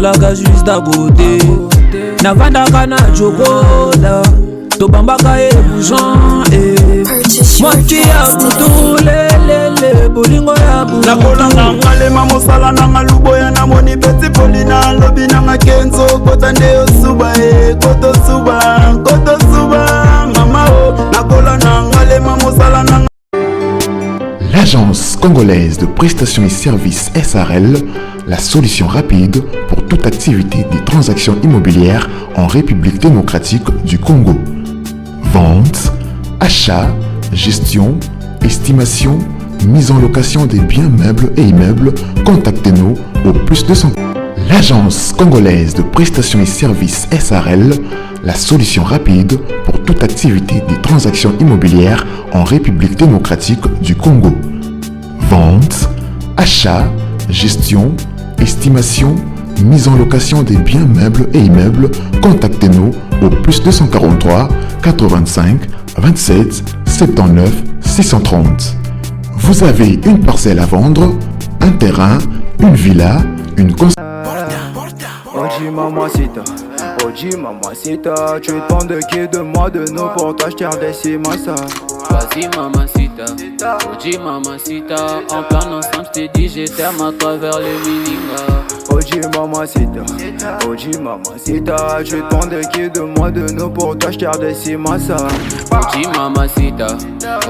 ezalaka juste à côté navandaka na jokola tobambaka ye boujon moki ya butu lelele bolingo ya butu nakolanga ngalema mosala nanga luboya namoni peti polina lobi nanga kenzo kota nde osuba koto suba mama o nakolanga ngalema mosala nanga. L'Agence congolaise de prestations et services SARL, la solution rapide pour toute activité des transactions immobilières en République démocratique du Congo. Vente, achat, gestion, estimation, mise en location des biens meubles et immeubles, contactez-nous au +200. L'Agence congolaise de prestations et services SARL, la solution rapide pour toute activité des transactions immobilières en République démocratique du Congo. Vente, achat, gestion, estimation, mise en location des biens meubles et immeubles, contactez-nous au +243 85 27 79 630. Vous avez une parcelle à vendre, un terrain, une villa, une construction. Oji mamacita, Oji mamacita, tu demandes de qui de moi de nous pour t'acheter des cimasa. Vas-y mamacita, Oji mamacita, en plan ensemble j't'ai dit je t'aime à travers le mininga. Oji mamacita, tu demandes de qui de moi de nous pour t'acheter des cimasa.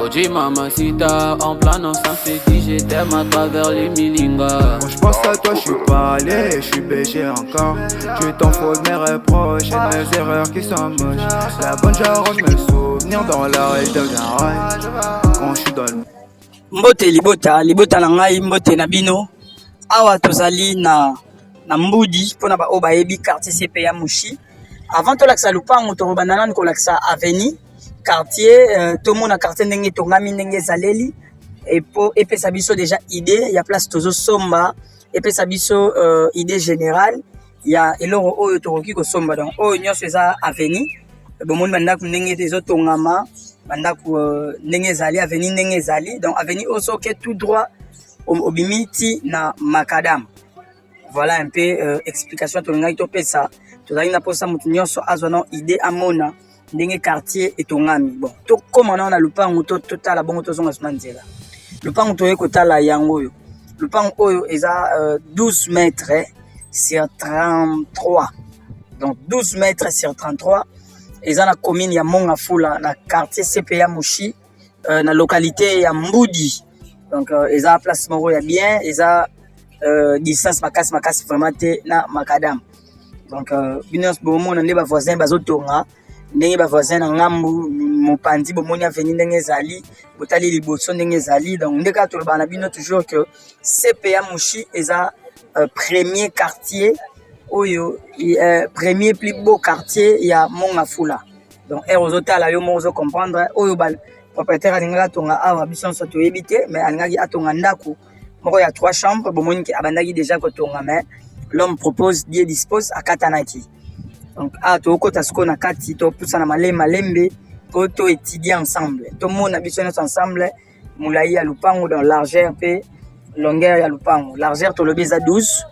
Oji mamacita, en plan ensemble j't'ai dit je t'aime à travers le mininga. Quand je pense à toi je suis pas allé, je suis BG encore. Tu t'en fous de mes reproches et de mes erreurs qui sont moches. La bonne j'arrange mes souvenirs dans la rue de Garay. Quand je suis dans le Mbote libota na ngai mbote na bino awa tozali na mbudi pona ba obayebi quartier CPA Mushi avant to laksa lupango to banana ko laksa avenue quartier to mona quartier ndenge tongami ndenge zaleli epesa biso déjà idée ya place tozo somba epesa biso idée générale ya eloro oyo tokoki ko somba donc oyo nyonso eza avenue bomoni bandako ndenge ezotongama bandako ndenge ezali avenue ndenge ezali donc avenue oso ke tout droit au bimiti na Macadam. Voilà un peu explication tolingaki topesa tozali na posa mutu nyonso azwa na idée amona ndenge quartier etongami. Bon to komana na lupango to totala bongo tozonga smanzela lupango toye kotala yango oyo lupango oyo eza 12 mètres sur 33 donc 12 mètres sur 33 eza na commune ya Mongafula na quartier CPA Mushi na localité ya Mbudi donc eza place moko ya bien eza distance makasi vraiment te na Macadam donc binos bomona nde ba voisin bazotonga ndenge ba voisin na ngambu mopanzi bomoni avenue ndenge ezali botali liboso ndenge ezali donc ndeka toloba na bino toujours que CPA Mushi eza premier quartier oyo premier plus beau quartier ya Mongafula donc erozotala yo mozo comprendre oyo ba propriétaire alingaka tonga awa biso nso toyebi te mais alingaki atonga ndako moko ya 3 chambres bomoni ki abandaki déjà kotonga mais l'homme propose Dieu dispose akatanaki donc tokota siko na kati topusa na malembe po to étudier ensemble to mona biso nyonso ensemble mulai ya lupango dans largeur pe longueur ya lupango largeur tolobi eza 12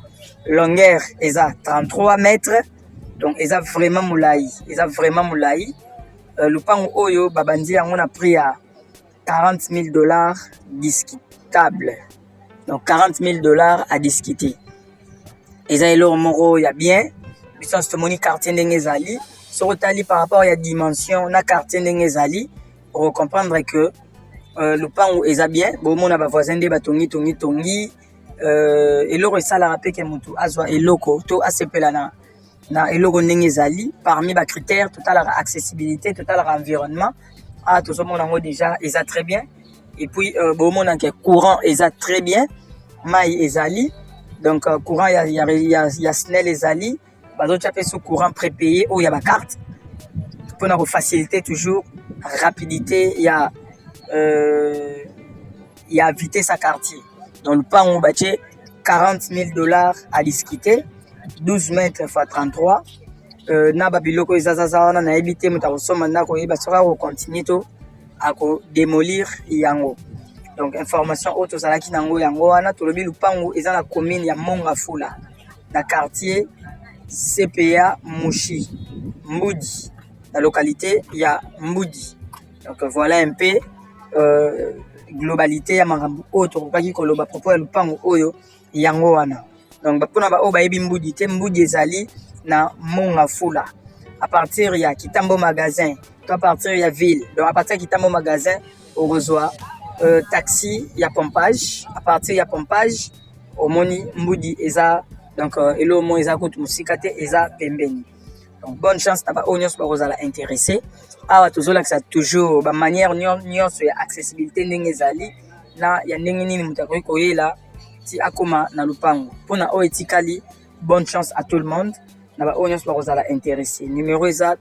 longueur eza 33 mètres donc eza vraiment mulai lupango oyo babandi yango na prix ya $40,000 discutable donc $40,000 à discuter eza eloko moko ya bien biso tomoni quartier ndenge ezali soko tali par rapport ya dimension na quartier ndenge ezali pour comprendre que lupango eza bien bomona ba voisin nde batongi eloko esalaka pe ke mutu azwa eloko to asepela na eloko ndenge ezali parmi ba critères totalaka accessibilité totalaka environnement tozomona ngo déjà eza très bien et puis bomona ke courant eza très bien mai ezali donc courant ya SNEL ezali bazotia pe sous courant prépayé ou ya ba carte pour na faciliter toujours rapidité ya vitesse à quartier donc le pan on bâtit $40,000 à discuter 12 mètres x 33 na babiloko ezazaza wana na ebité mutakosoma ndako yeba soka ko continuer to ako démolir yango donc information auto zalaki nango yango wana tolobi lupango eza na commune ya Mongafula na quartier CPA Mouchi Mboudi, la localité il y a Mboudi. Donc voilà un peu globalité ya makambo oyo pas qui koloba propos ya lupango oyo yango wana. Donc bapona ba oyo bayebi Mboudi te, Mboudi ezali na Monga Fula à partir ya Kitambo magasin, à partir ya ville. Donc à partir ya Kitambo magasin au reçoit taxi ya pompage, à partir ya pompage au moni Mboudi eza donc elo mo eza kutu musika te eza pembeni. Donc bonne chance na ba onyos ba rozala intéressé. Awa tozola que ça toujours ba manière nyonso ya accessibilité ndenge ezali na ya ndenge nini mutako koyela ti akoma na lupango. Pona o etikali bonne chance à tout le monde. Na ba onyos ba rozala intéressé. Numéro eza